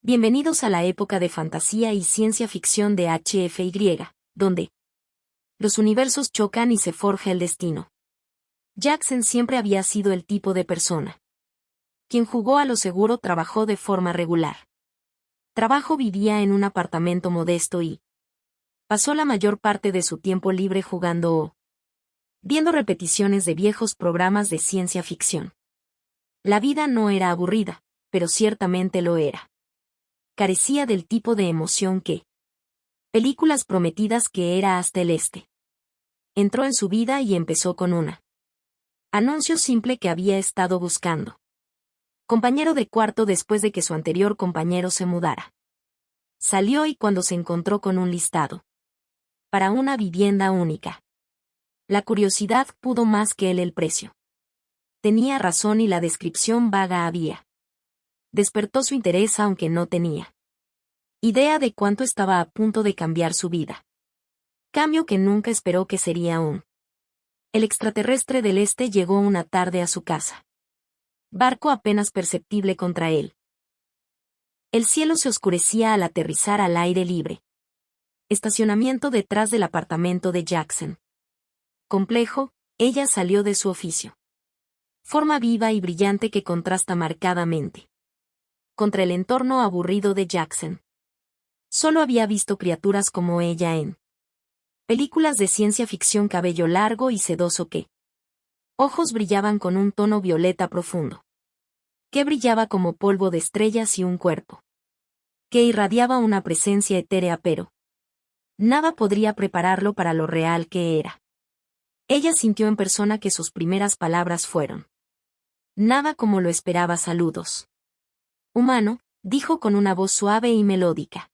Bienvenidos a la época de fantasía y ciencia ficción de HFY, donde los universos chocan y se forja el destino. Jackson siempre había sido el tipo de persona quien jugó a lo seguro. Trabajó de forma regular. Vivía en un apartamento modesto y pasó la mayor parte de su tiempo libre jugando o viendo repeticiones de viejos programas de ciencia ficción. La vida no era aburrida, pero ciertamente lo era. Carecía del tipo de emoción que películas prometidas que era hasta el este. Entró en su vida y empezó con una anuncio simple que había estado buscando. Compañero de cuarto después de que su anterior compañero se mudara. Salió y cuando se encontró con un listado para una vivienda única. La curiosidad pudo más que el precio. Tenía razón y la descripción vaga había despertó su interés aunque no tenía idea de cuánto estaba a punto de cambiar su vida. Cambio que nunca esperó que sería un. El extraterrestre del este llegó una tarde a su casa. Barco apenas perceptible contra él. El cielo se oscurecía al aterrizar al aire libre. Estacionamiento detrás del apartamento de Jackson. Complejo, ella salió de su oficio. Forma viva y brillante que contrasta marcadamente contra el entorno aburrido de Jackson. Solo había visto criaturas como ella en películas de ciencia ficción. Cabello largo y sedoso que ojos brillaban con un tono violeta profundo, que brillaba como polvo de estrellas y un cuerpo que irradiaba una presencia etérea, pero nada podría prepararlo para lo real que era. Ella sintió en persona que sus primeras palabras fueron nada como lo esperaba. Saludos. Humano, dijo con una voz suave y melódica.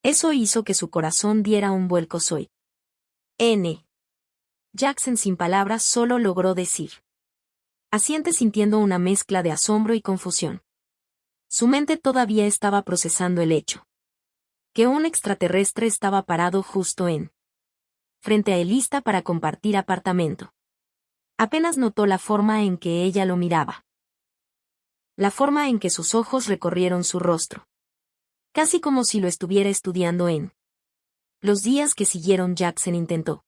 Eso hizo que su corazón diera un vuelco. Soy N. Jackson sin palabras solo logró decir asiente sintiendo una mezcla de asombro y confusión. Su mente todavía estaba procesando el hecho que un extraterrestre estaba parado justo en frente a él lista para compartir apartamento. Apenas notó la forma en que ella lo miraba. La forma en que sus ojos recorrieron su rostro. Casi como si lo estuviera estudiando en los días que siguieron. Jackson intentó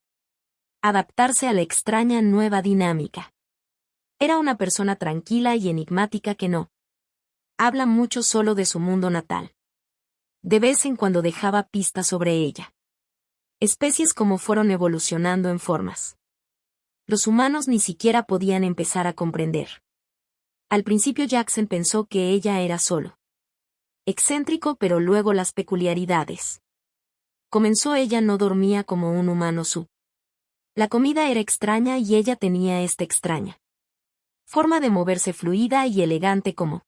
adaptarse a la extraña nueva dinámica. Era una persona tranquila y enigmática que no habla mucho solo de su mundo natal. De vez en cuando dejaba pistas sobre ella. Especies como fueron evolucionando en formas. Los humanos ni siquiera podían empezar a comprender. Al principio Jackson pensó que ella era solo excéntrico, pero luego las peculiaridades. Comenzó. Ella no dormía como un humano. La comida era extraña y ella tenía esta extraña forma de moverse fluida y elegante como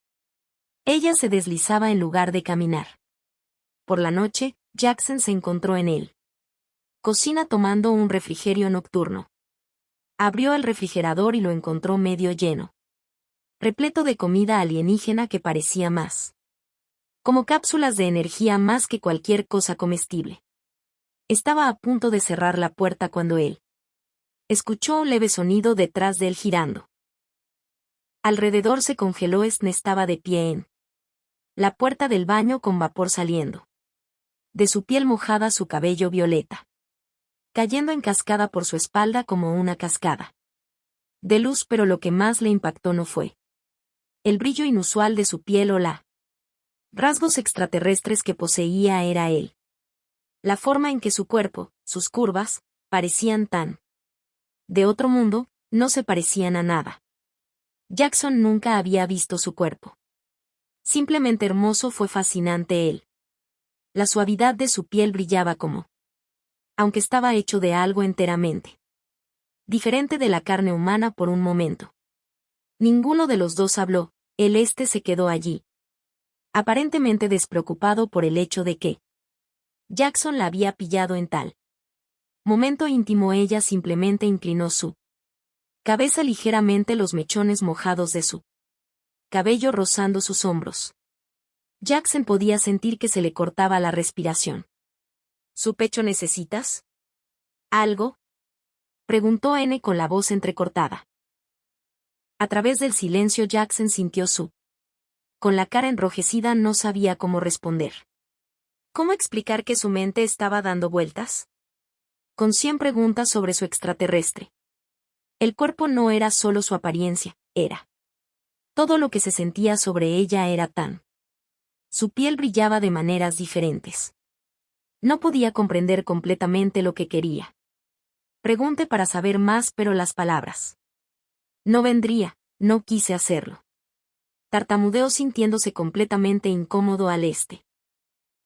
ella se deslizaba en lugar de caminar. Por la noche, Jackson se encontró en él cocina tomando un refrigerio nocturno. Abrió el refrigerador y lo encontró medio lleno, repleto de comida alienígena que parecía más como cápsulas de energía más que cualquier cosa comestible. Estaba a punto de cerrar la puerta cuando él escuchó un leve sonido detrás de él girando. Alrededor se congeló. Estaba de pie en la puerta del baño con vapor saliendo de su piel mojada, su cabello violeta cayendo en cascada por su espalda como una cascada de luz, pero lo que más le impactó no fue el brillo inusual de su piel o la rasgos extraterrestres que poseía. Era él. La forma en que su cuerpo, sus curvas, parecían tan de otro mundo, no se parecían a nada. Jackson nunca había visto su cuerpo. Simplemente hermoso. Fue fascinante él. La suavidad de su piel brillaba como aunque estaba hecho de algo enteramente diferente de la carne humana. Por un momento ninguno de los dos habló. Se quedó allí, aparentemente despreocupado por el hecho de que Jackson la había pillado en tal momento íntimo. Ella simplemente inclinó su cabeza ligeramente, los mechones mojados de su cabello rozando sus hombros. Jackson podía sentir que se le cortaba la respiración. ¿Su pecho necesitas algo?, preguntó N con la voz entrecortada. A través del silencio Jackson sintió su Con la cara enrojecida no sabía cómo responder. ¿Cómo explicar que su mente estaba dando vueltas? Con 100 preguntas sobre su extraterrestre. El cuerpo no era solo su apariencia, era. Todo lo que se sentía sobre ella era tan. Su piel brillaba de maneras diferentes. No podía comprender completamente lo que quería. Pregunté para saber más, pero las palabras. No vendría, no quise hacerlo. Tartamudeó sintiéndose completamente incómodo al este.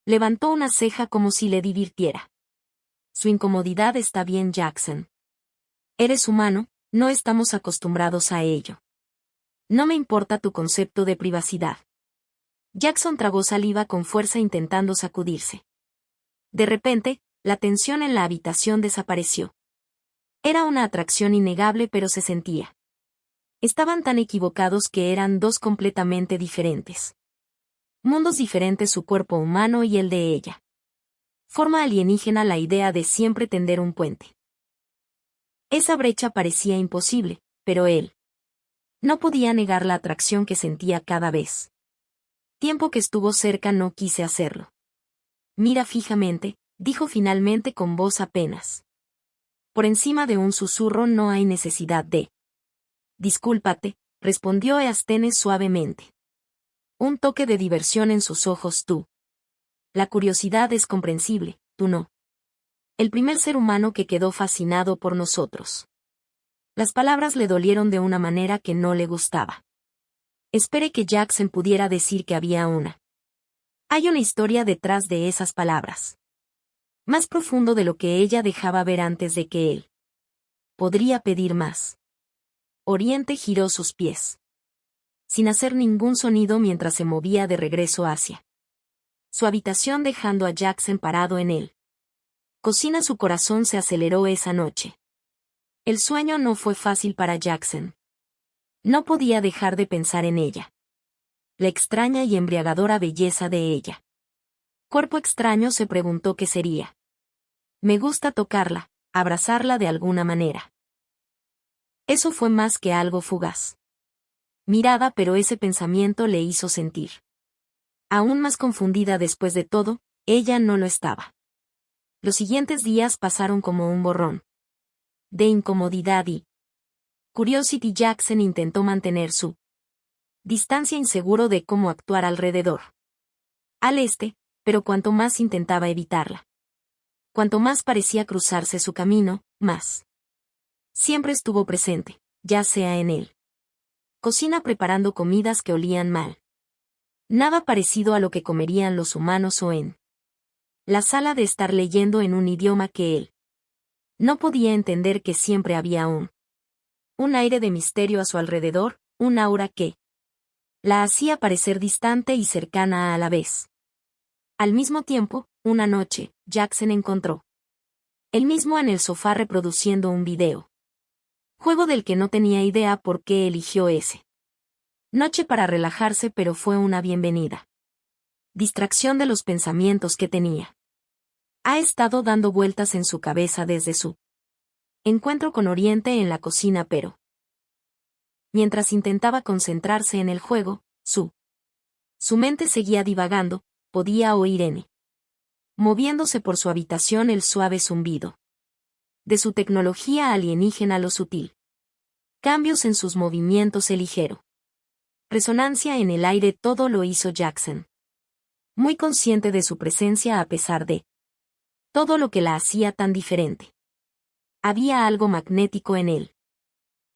Levantó una ceja como si le divirtiera. Su incomodidad está bien, Jackson. Eres humano, no estamos acostumbrados a ello. No me importa tu concepto de privacidad. Jackson tragó saliva con fuerza intentando sacudirse. De repente, la tensión en la habitación desapareció. Era una atracción innegable, pero se sentía. Estaban tan equivocados que eran dos completamente diferentes. Mundos diferentes, su cuerpo humano y el de ella. Forma alienígena, la idea de siempre tender un puente. Esa brecha parecía imposible, pero él no podía negar la atracción que sentía cada vez. Tiempo que estuvo cerca no quise hacerlo. Mira fijamente, dijo finalmente con voz apenas. Por encima de un susurro, no hay necesidad de. Discúlpate, respondió Easthenes suavemente. Un toque de diversión en sus ojos. Tú. La curiosidad es comprensible, tú no. El primer ser humano que quedó fascinado por nosotros. Las palabras le dolieron de una manera que no le gustaba. Esperé que Jackson pudiera decir que había una. Hay una historia detrás de esas palabras. Más profundo de lo que ella dejaba ver antes de que él podría pedir más. Oriente giró sus pies. Sin hacer ningún sonido mientras se movía de regreso hacia su habitación, dejando a Jackson parado en él. Cocina, su corazón se aceleró esa noche. El sueño no fue fácil para Jackson. No podía dejar de pensar en ella. La extraña y embriagadora belleza de ella. Cuerpo extraño, se preguntó qué sería. Me gusta tocarla, abrazarla de alguna manera. Eso fue más que algo fugaz. Mirada, pero ese pensamiento le hizo sentir. Aún más confundida. Después de todo, ella no lo estaba. Los siguientes días pasaron como un borrón de incomodidad y Curiosity. Jackson intentó mantener su distancia, inseguro de cómo actuar alrededor. Al este, pero cuanto más intentaba evitarla, cuanto más parecía cruzarse su camino, más. Siempre estuvo presente, ya sea en él. Cocina, preparando comidas que olían mal. Nada parecido a lo que comerían los humanos, o en la sala de estar leyendo en un idioma que él no podía entender, que siempre había un aire de misterio a su alrededor, un aura que la hacía parecer distante y cercana a la vez. Al mismo tiempo, una noche, Jackson encontró él mismo en el sofá reproduciendo un video. Juego del que no tenía idea por qué eligió ese noche para relajarse, pero fue una bienvenida distracción de los pensamientos que tenía. Ha estado dando vueltas en su cabeza desde su encuentro con Oriente en la cocina, pero mientras intentaba concentrarse en el juego, su mente seguía divagando. Podía oír moviéndose por su habitación, el suave zumbido de su tecnología alienígena, lo sutil. Cambios en sus movimientos, el ligero resonancia en el aire. Todo lo hizo Jackson. Muy consciente de su presencia a pesar de todo lo que la hacía tan diferente. Había algo magnético en él.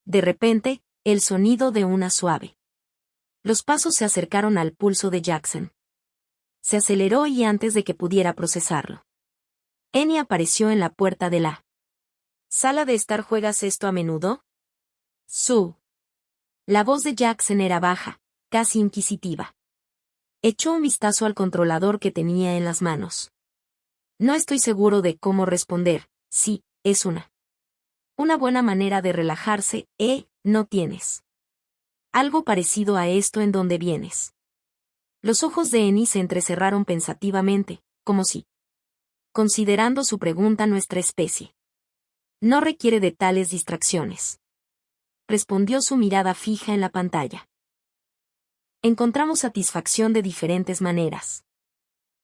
De repente, el sonido de una suave. Los pasos se acercaron al pulso de Jackson. Se aceleró y antes de que pudiera procesarlo, Annie apareció en la puerta de la sala de estar. ¿Juegas esto a menudo? La voz de Jackson era baja, casi inquisitiva. Echó un vistazo al controlador que tenía en las manos. No estoy seguro de cómo responder. Sí, es una buena manera de relajarse. ¿No tienes algo parecido a esto en donde vienes? Los ojos de Annie se entrecerraron pensativamente, como si considerando su pregunta. Nuestra especie no requiere de tales distracciones, respondió, su mirada fija en la pantalla. Encontramos satisfacción de diferentes maneras.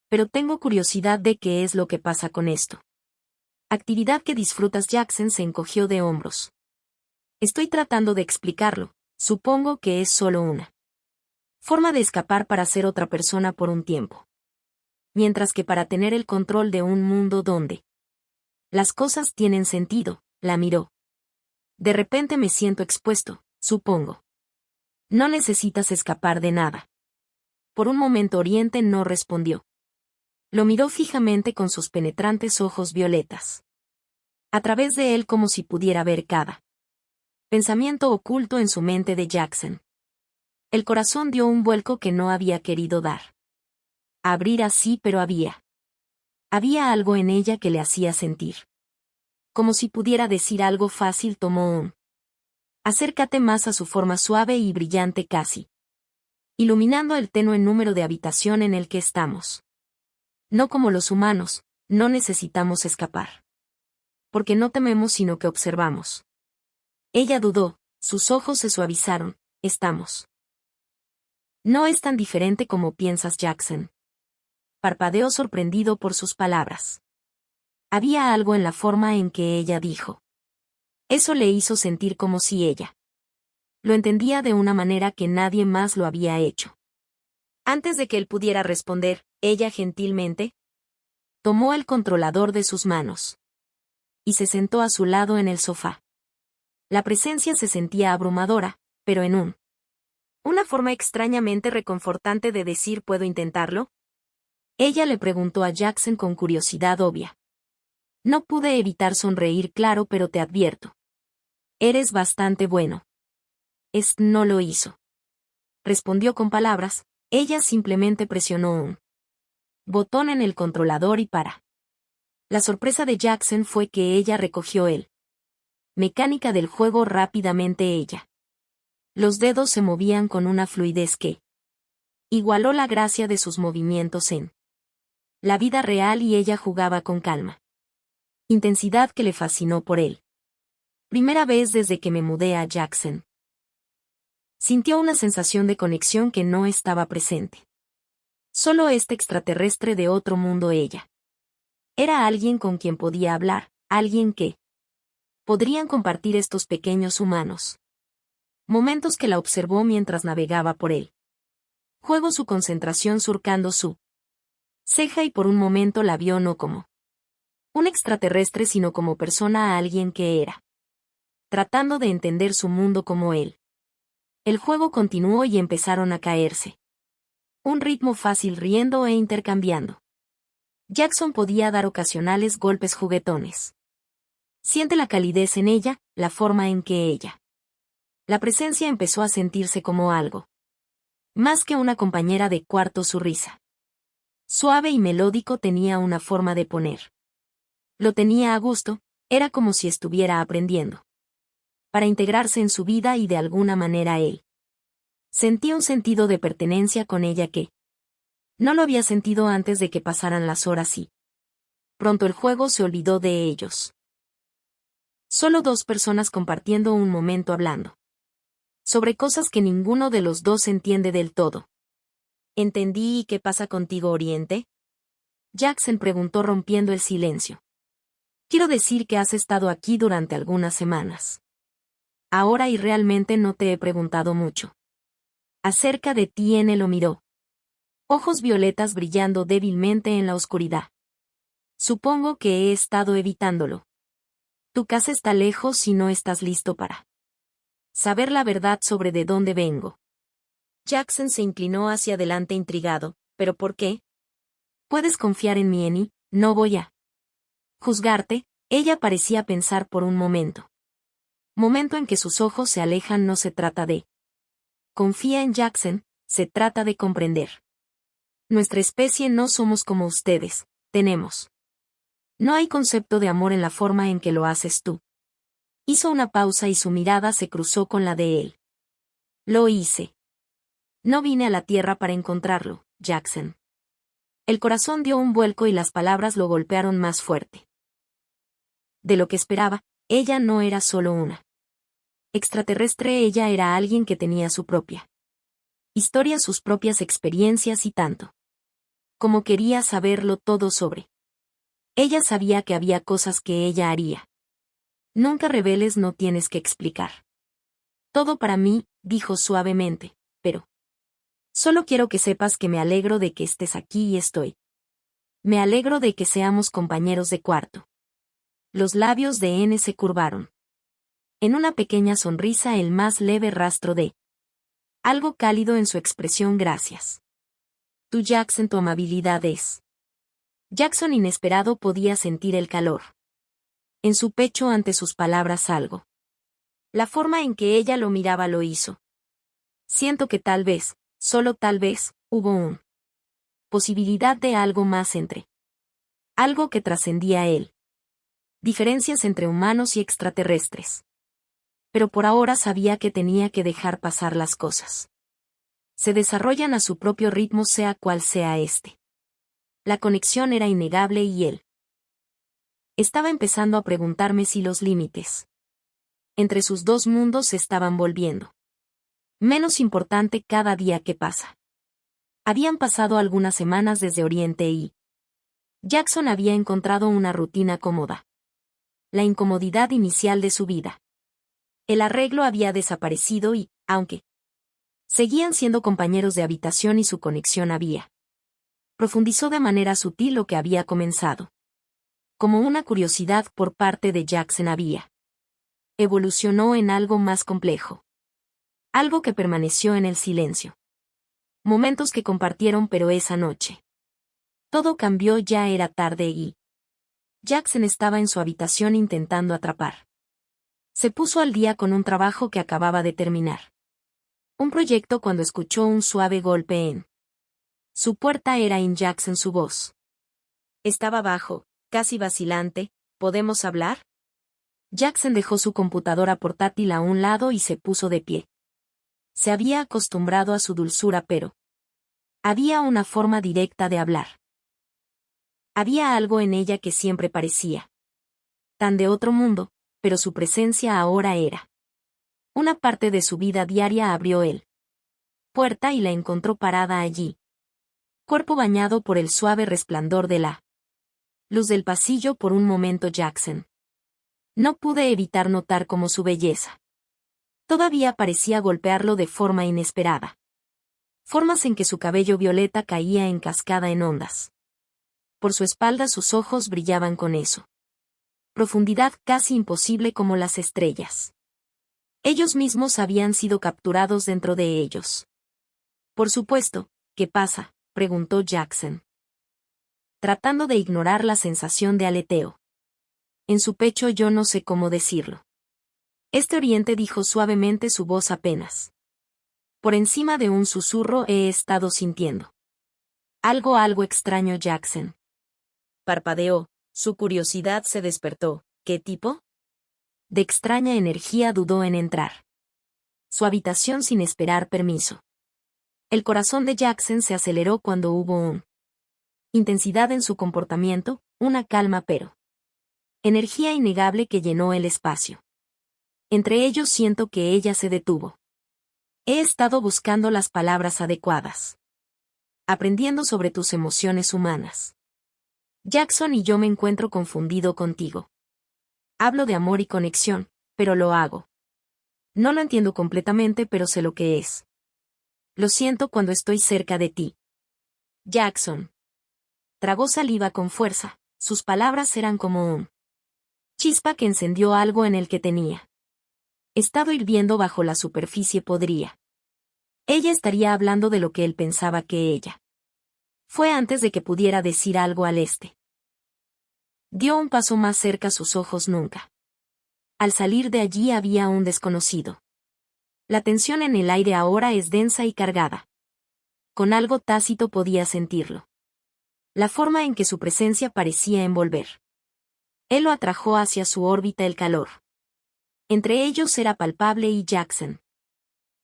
Pero tengo curiosidad de qué es lo que pasa con esto. Actividad que disfrutas. Jackson se encogió de hombros. Estoy tratando de explicarlo, supongo que es solo una forma de escapar para ser otra persona por un tiempo. Mientras que para tener el control de un mundo donde las cosas tienen sentido, la miró. De repente me siento expuesto, supongo. No necesitas escapar de nada. Por un momento Oriente no respondió. Lo miró fijamente con sus penetrantes ojos violetas. A través de él como si pudiera ver cada pensamiento oculto en su mente de Jackson. El corazón dio un vuelco que no había querido dar. Abrir así, pero había algo en ella que le hacía sentir. Como si pudiera decir algo fácil. Tomó un acércate más a su forma suave y brillante casi iluminando el tenue número de habitación en el que estamos. No como los humanos, no necesitamos escapar. Porque no tememos sino que observamos. Ella dudó, sus ojos se suavizaron, estamos. No es tan diferente como piensas, Jackson. Parpadeó sorprendido por sus palabras. Había algo en la forma en que ella dijo. Eso le hizo sentir como si ella lo entendía de una manera que nadie más lo había hecho. Antes de que él pudiera responder, ella gentilmente tomó el controlador de sus manos y se sentó a su lado en el sofá. La presencia se sentía abrumadora, pero en una forma extrañamente reconfortante de decir ¿puedo intentarlo? Ella le preguntó a Jackson con curiosidad obvia. No pude evitar sonreír. Claro, pero te advierto. Eres bastante bueno. No lo hizo. Respondió con palabras, ella simplemente presionó un botón en el controlador y para. La sorpresa de Jackson fue que ella recogió el mecánica del juego rápidamente. Ella. Los dedos se movían con una fluidez que igualó la gracia de sus movimientos en la vida real y ella jugaba con calma. Intensidad que le fascinó por él. Primera vez desde que me mudé a Jackson. Sintió una sensación de conexión que no estaba presente. Solo este extraterrestre de otro mundo. Ella. Era alguien con quien podía hablar, alguien que podrían compartir estos pequeños humanos. Momentos que la observó mientras navegaba por él. Juego su concentración surcando su ceja y por un momento la vio no como un extraterrestre sino como persona, a alguien que era. Tratando de entender su mundo como él. El juego continuó y empezaron a caerse. Un ritmo fácil riendo e intercambiando. Jackson podía dar ocasionales golpes juguetones. Siente la calidez en ella, la forma en que ella. La presencia empezó a sentirse como algo. Más que una compañera de cuarto. Su risa. Suave y melódico tenía una forma de poner. Lo tenía a gusto, era como si estuviera aprendiendo. Para integrarse en su vida y de alguna manera él. Sentía un sentido de pertenencia con ella que no lo había sentido antes de que pasaran las horas y pronto el juego se olvidó de ellos. Solo dos personas compartiendo un momento hablando. Sobre cosas que ninguno de los dos entiende del todo. ¿Entendí? ¿Y qué pasa contigo, Oriente? Jackson preguntó rompiendo el silencio. Quiero decir que has estado aquí durante algunas semanas. Ahora y realmente no te he preguntado mucho. Acerca de ti. Lo miró. Ojos violetas brillando débilmente en la oscuridad. Supongo que he estado evitándolo. Tu casa está lejos y no estás listo para saber la verdad sobre de dónde vengo. Jackson se inclinó hacia adelante intrigado. ¿Pero por qué? Puedes confiar en mí, Annie, no voy a juzgarte. Ella parecía pensar por un momento. Momento en que sus ojos se alejan. No se trata de confía en Jackson, se trata de comprender. Nuestra especie no somos como ustedes, tenemos. No hay concepto de amor en la forma en que lo haces tú. Hizo una pausa y su mirada se cruzó con la de él. Lo hice. No vine a la Tierra para encontrarlo, Jackson. El corazón dio un vuelco y las palabras lo golpearon más fuerte. De lo que esperaba, ella no era solo una extraterrestre, ella era alguien que tenía su propia historias, sus propias experiencias y tanto. Como quería saberlo todo sobre. Ella sabía que había cosas que ella haría. Nunca reveles, no tienes que explicar. Todo para mí, dijo suavemente, pero. Solo quiero que sepas que me alegro de que estés aquí y estoy. Me alegro de que seamos compañeros de cuarto. Los labios de N se curvaron. En una pequeña sonrisa, el más leve rastro de algo cálido en su expresión. Gracias. Tú, Jackson, tu amabilidad es. Jackson, inesperado, podía sentir el calor en su pecho ante sus palabras. Algo. La forma en que ella lo miraba lo hizo. Siento que tal vez, solo tal vez, hubo una posibilidad de algo más entre. Algo que trascendía a él. Diferencias entre humanos y extraterrestres. Pero por ahora sabía que tenía que dejar pasar las cosas. Se desarrollan a su propio ritmo, sea cual sea este. La conexión era innegable y él estaba empezando a preguntarme si los límites entre sus dos mundos se estaban volviendo menos importante cada día que pasa. Habían pasado algunas semanas desde Oriente y Jackson había encontrado una rutina cómoda. La incomodidad inicial de su vida. El arreglo había desaparecido y, aunque seguían siendo compañeros de habitación y su conexión había profundizó de manera sutil lo que había comenzado. Como una curiosidad por parte de Jackson había evolucionó en algo más complejo. Algo que permaneció en el silencio. Momentos que compartieron, pero esa noche todo cambió. Ya era tarde y Jackson estaba en su habitación intentando atrapar. Se puso al día con un trabajo que acababa de terminar. Un proyecto cuando escuchó un suave golpe en su puerta. Era en Jackson, su voz. Estaba bajo, casi vacilante. ¿Podemos hablar? Jackson dejó su computadora portátil a un lado y se puso de pie. Se había acostumbrado a su dulzura, pero había una forma directa de hablar. Había algo en ella que siempre parecía tan de otro mundo, pero su presencia ahora era una parte de su vida diaria. Abrió él puerta y la encontró parada allí. Cuerpo bañado por el suave resplandor de la luz del pasillo. Por un momento Jackson no pude evitar notar cómo su belleza todavía parecía golpearlo de forma inesperada. Formas en que su cabello violeta caía en cascada en ondas. Por su espalda sus ojos brillaban con eso. Profundidad casi imposible como las estrellas. Ellos mismos habían sido capturados dentro de ellos. Por supuesto, ¿qué pasa?, preguntó Jackson, tratando de ignorar la sensación de aleteo en su pecho. Yo no sé cómo decirlo. Este Oriente, dijo suavemente, su voz apenas por encima de un susurro. He estado sintiendo algo extraño. Jackson parpadeó, su curiosidad se despertó. ¿Qué tipo de extraña energía? Dudó en entrar su habitación sin esperar permiso. El corazón de Jackson se aceleró cuando hubo una intensidad en su comportamiento, una calma pero energía innegable que llenó el espacio. Entre ellos siento que ella se detuvo. He estado buscando las palabras adecuadas. Aprendiendo sobre tus emociones humanas. Jackson, y yo me encuentro confundido contigo. Hablo de amor y conexión, pero lo hago. No lo entiendo completamente, pero sé lo que es. Lo siento cuando estoy cerca de ti. Jackson tragó saliva con fuerza. Sus palabras eran como un chispa que encendió algo en el que tenía estado hirviendo bajo la superficie. Podría. Ella estaría hablando de lo que él pensaba que ella. Fue antes de que pudiera decir algo al este. Dio un paso más cerca. Sus ojos nunca. Al salir de allí había un desconocido. La tensión en el aire ahora es densa y cargada. Con algo tácito podía sentirlo. La forma en que su presencia parecía envolver. Él lo atrajo hacia su órbita. El calor entre ellos era palpable y Jackson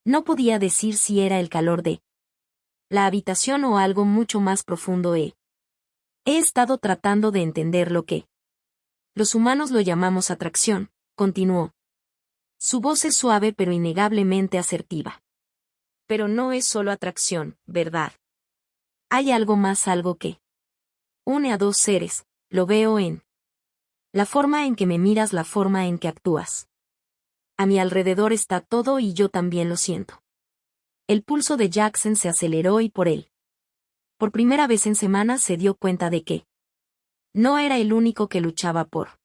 no podía decir si era el calor de la habitación o algo mucho más profundo. He estado tratando de entender lo que los humanos lo llamamos atracción, continuó. Su voz es suave pero innegablemente asertiva. Pero no es solo atracción, ¿verdad? Hay algo más, algo que une a dos seres, lo veo en la forma en que me miras, la forma en que actúas. A mi alrededor está todo y yo también lo siento. El pulso de Jackson se aceleró y por él. Por primera vez en semanas se dio cuenta de que no era el único que luchaba por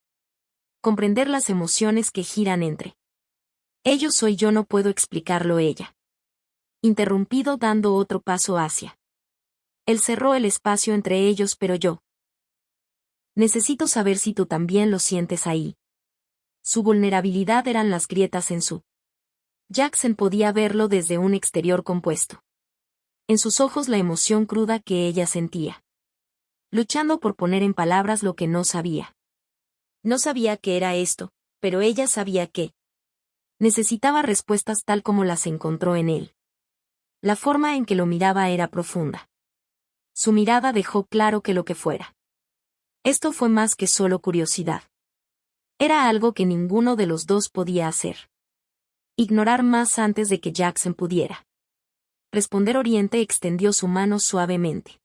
comprender las emociones que giran entre ellos. Soy yo, no puedo explicarlo, ella. Interrumpido, dando otro paso hacia. Él cerró el espacio entre ellos, pero yo necesito saber si tú también lo sientes ahí. Su vulnerabilidad eran las grietas en su. Jackson podía verlo desde un exterior compuesto. En sus ojos la emoción cruda que ella sentía. Luchando por poner en palabras lo que no sabía. No sabía qué era esto, pero ella sabía que necesitaba respuestas tal como las encontró en él. La forma en que lo miraba era profunda. Su mirada dejó claro que lo que fuera. Esto fue más que solo curiosidad. Era algo que ninguno de los dos podía hacer. Ignorar más antes de que Jackson pudiera responder. Oriente extendió su mano suavemente.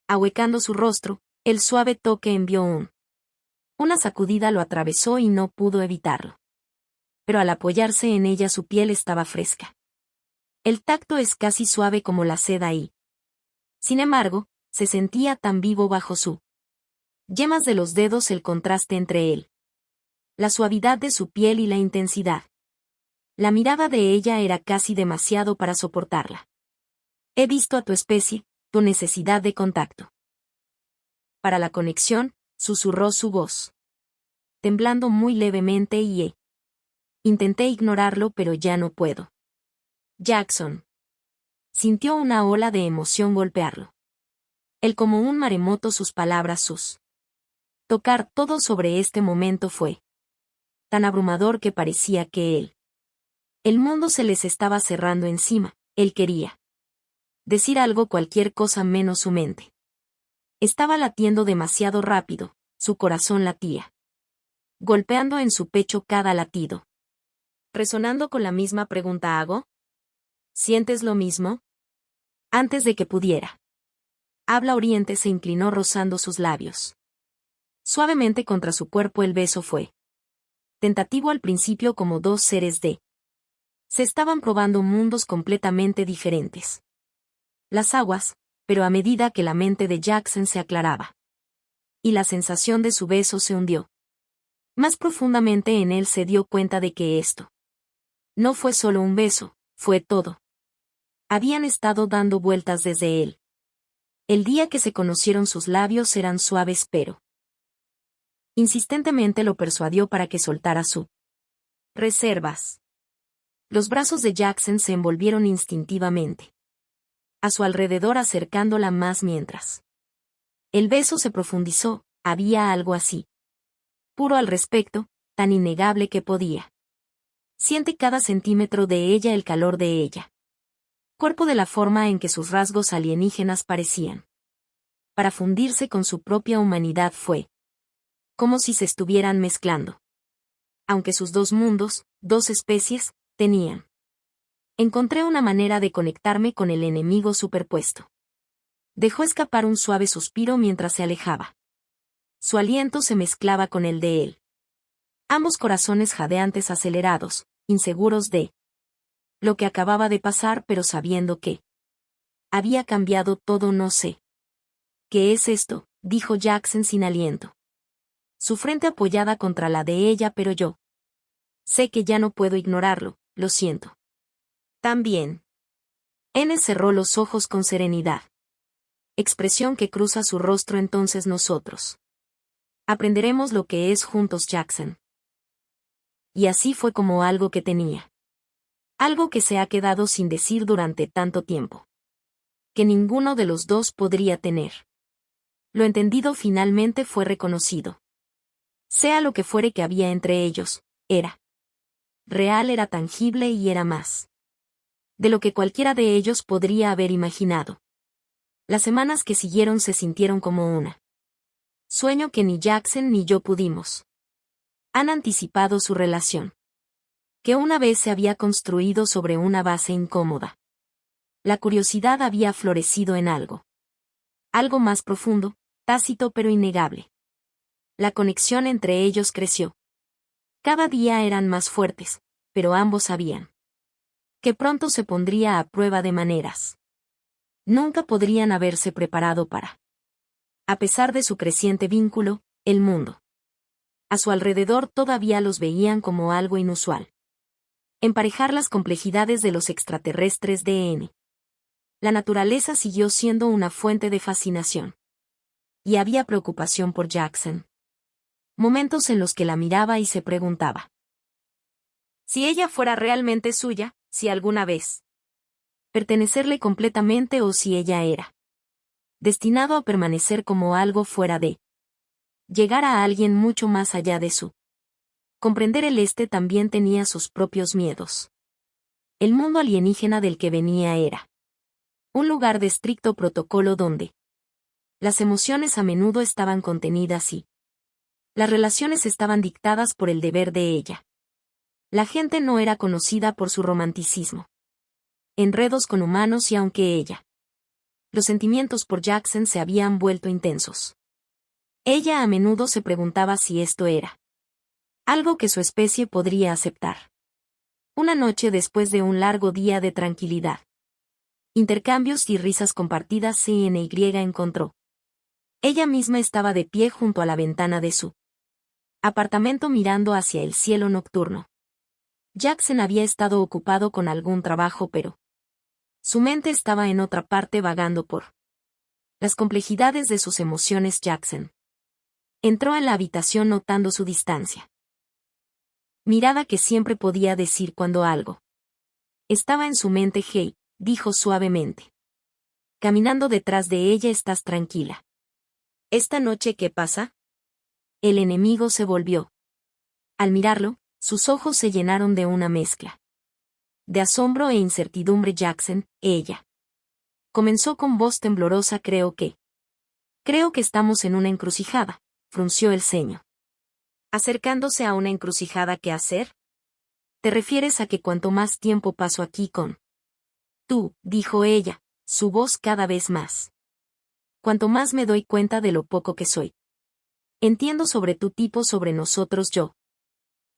Ahuecando su rostro, el suave toque envió una sacudida, lo atravesó y no pudo evitarlo. Pero al apoyarse en ella su piel estaba fresca. El tacto es casi suave como la seda y, sin embargo, se sentía tan vivo bajo su yemas de los dedos, el contraste entre él, la suavidad de su piel y la intensidad. La mirada de ella era casi demasiado para soportarla. He visto a tu especie, tu necesidad de contacto. Para la conexión, susurró su voz. Temblando muy levemente y intenté ignorarlo, pero ya no puedo. Jackson. Sintió una ola de emoción golpearlo. Él como un maremoto, sus palabras, sus tocar, todo sobre este momento fue tan abrumador que parecía que el mundo se les estaba cerrando encima. Él quería decir algo, cualquier cosa menos su mente. Estaba latiendo demasiado rápido, su corazón latía, golpeando en su pecho cada latido. Resonando con la misma pregunta: ¿hago? ¿Sientes lo mismo? Antes de que pudiera hablar, Oriente se inclinó rozando sus labios. Suavemente contra su cuerpo. El beso fue tentativo al principio, como dos seres se estaban probando mundos completamente diferentes. Las aguas, pero a medida que la mente de Jackson se aclaraba y la sensación de su beso se hundió más profundamente en él, se dio cuenta de que esto no fue solo un beso, fue todo. Habían estado dando vueltas desde él. El día que se conocieron sus labios eran suaves, pero insistentemente lo persuadió para que soltara su reservas. Los brazos de Jackson se envolvieron instintivamente a su alrededor, acercándola más mientras el beso se profundizó. Había algo así puro al respecto, tan innegable que podía. Siente cada centímetro de ella, el calor de ella. Cuerpo, de la forma en que sus rasgos alienígenas parecían para fundirse con su propia humanidad. Fue como si se estuvieran mezclando. Aunque sus dos mundos, dos especies, tenían. Encontré una manera de conectarme con el enemigo superpuesto. Dejó escapar un suave suspiro mientras se alejaba. Su aliento se mezclaba con el de él. Ambos corazones jadeantes, acelerados, inseguros de lo que acababa de pasar, pero sabiendo que había cambiado todo. No sé. ¿Qué es esto?, dijo Jackson sin aliento. Su frente apoyada contra la de ella, pero yo sé que ya no puedo ignorarlo, lo siento. También. N cerró los ojos con serenidad. Expresión que cruza su rostro. Entonces nosotros aprenderemos lo que es juntos, Jackson. Y así fue como algo que tenía. Algo que se ha quedado sin decir durante tanto tiempo. Que ninguno de los dos podría tener. Lo entendido finalmente fue reconocido. Sea lo que fuere que había entre ellos, era real, era tangible y era más de lo que cualquiera de ellos podría haber imaginado. Las semanas que siguieron se sintieron como una sueño que ni Jackson ni yo pudimos. Han anticipado su relación, que una vez se había construido sobre una base incómoda. La curiosidad había florecido en algo. Algo más profundo, tácito pero innegable. La conexión entre ellos creció. Cada día eran más fuertes, pero ambos sabían que pronto se pondría a prueba de maneras. Nunca podrían haberse preparado para. A pesar de su creciente vínculo, el mundo a su alrededor todavía los veían como algo inusual. Emparejar las complejidades de los extraterrestres de la naturaleza siguió siendo una fuente de fascinación. Y había preocupación por Jackson. Momentos en los que la miraba y se preguntaba si ella fuera realmente suya, si alguna vez pertenecerle completamente o si ella era destinado a permanecer como algo fuera de. Llegar a alguien mucho más allá de su. Comprender también tenía sus propios miedos. El mundo alienígena del que venía era un lugar de estricto protocolo donde las emociones a menudo estaban contenidas y las relaciones estaban dictadas por el deber de ella. La gente no era conocida por su romanticismo. Enredos con humanos y aunque ella. Los sentimientos por Jackson se habían vuelto intensos. Ella a menudo se preguntaba si esto era algo que su especie podría aceptar. Una noche después de un largo día de tranquilidad. Intercambios y risas compartidas CNY encontró. Ella misma estaba de pie junto a la ventana de su apartamento mirando hacia el cielo nocturno. Jackson había estado ocupado con algún trabajo pero su mente estaba en otra parte vagando por las complejidades de sus emociones. Jackson entró en la habitación notando su distancia. Mirada que siempre podía decir cuando algo estaba en su mente. Hey, dijo suavemente. Caminando detrás de ella. ¿Estás tranquila? ¿Esta noche qué pasa? El enemigo se volvió. Al mirarlo, sus ojos se llenaron de una mezcla de asombro e incertidumbre. Jackson, ella comenzó con voz temblorosa. Creo que estamos en una encrucijada, frunció el ceño. ¿Acercándose a una encrucijada qué hacer? ¿Te refieres a que cuanto más tiempo paso aquí con tú, dijo ella, su voz cada vez más. Cuanto más me doy cuenta de lo poco que soy. Entiendo sobre tu tipo, sobre nosotros yo.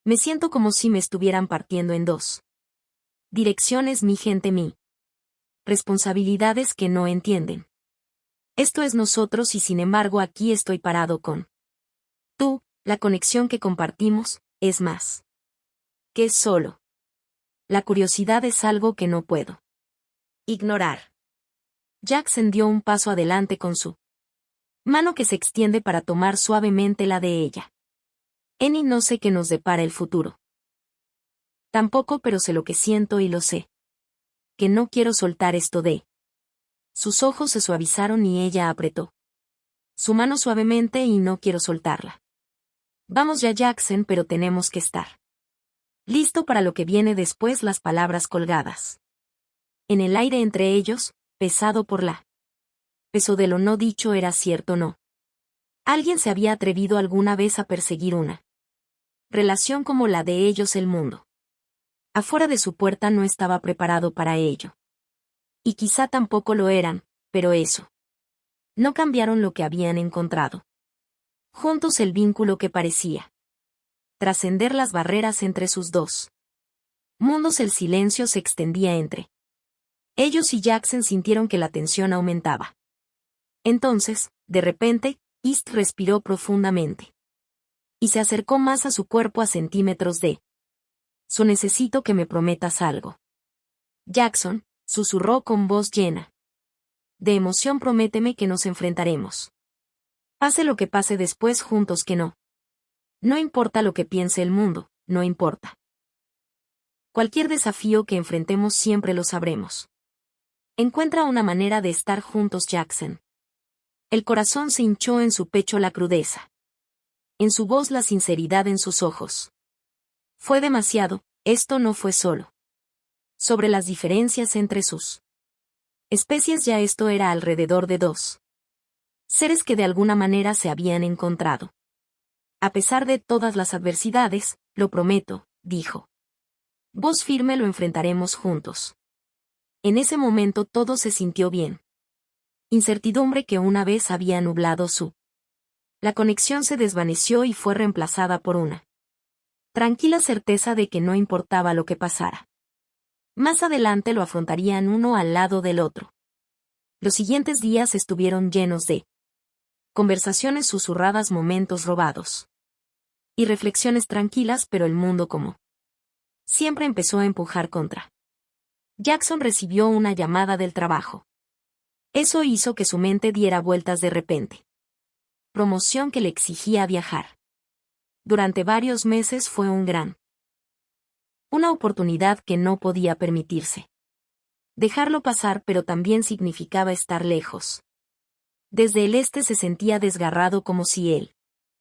Me siento como si me estuvieran partiendo en dos direcciones, mi gente, mi responsabilidades que no entienden. Esto es nosotros y sin embargo aquí estoy parado con tú, la conexión que compartimos, es más que solo. La curiosidad es algo que no puedo ignorar. Jackson dio un paso adelante con su mano que se extiende para tomar suavemente la de ella. No sé qué nos depara el futuro. Tampoco, pero sé lo que siento y lo sé. Que no quiero soltar esto de. Sus ojos se suavizaron y ella apretó su mano suavemente y no quiero soltarla. Vamos ya, Jackson, pero tenemos que estar listo para lo que viene después. Las palabras colgadas en el aire entre ellos, pesado por la peso de lo no dicho. Era cierto, no. Alguien se había atrevido alguna vez a perseguir una relación como la de ellos. El mundo afuera de su puerta no estaba preparado para ello. Y quizá tampoco lo eran, pero eso no cambiaron lo que habían encontrado. Juntos el vínculo que parecía trascender las barreras entre sus dos mundos. El silencio se extendía entre ellos y Jackson sintieron que la tensión aumentaba. Entonces, de repente, East respiró profundamente. Y se acercó más a su cuerpo a centímetros de su. Necesito que me prometas algo. Jackson, susurró con voz llena de emoción. Prométeme que nos enfrentaremos. Pase lo que pase después juntos, que no. No importa lo que piense el mundo, no importa. Cualquier desafío que enfrentemos siempre lo sabremos. Encuentra una manera de estar juntos, Jackson. El corazón se hinchó en su pecho, la crudeza en su voz, la sinceridad en sus ojos. Fue demasiado. Esto no fue solo sobre las diferencias entre sus especies, ya esto era alrededor de dos seres que de alguna manera se habían encontrado. A pesar de todas las adversidades, lo prometo, dijo. Voz firme, lo enfrentaremos juntos. En ese momento todo se sintió bien. Incertidumbre que una vez había nublado su. La conexión se desvaneció y fue reemplazada por una tranquila certeza de que no importaba lo que pasara. Más adelante lo afrontarían uno al lado del otro. Los siguientes días estuvieron llenos de conversaciones susurradas, momentos robados y reflexiones tranquilas, pero el mundo como siempre empezó a empujar contra. Jackson recibió una llamada del trabajo. Eso hizo que su mente diera vueltas de repente. Promoción que le exigía viajar. Durante varios meses fue una oportunidad que no podía permitirse. Dejarlo pasar, pero también significaba estar lejos. Desde el este se sentía desgarrado, como si él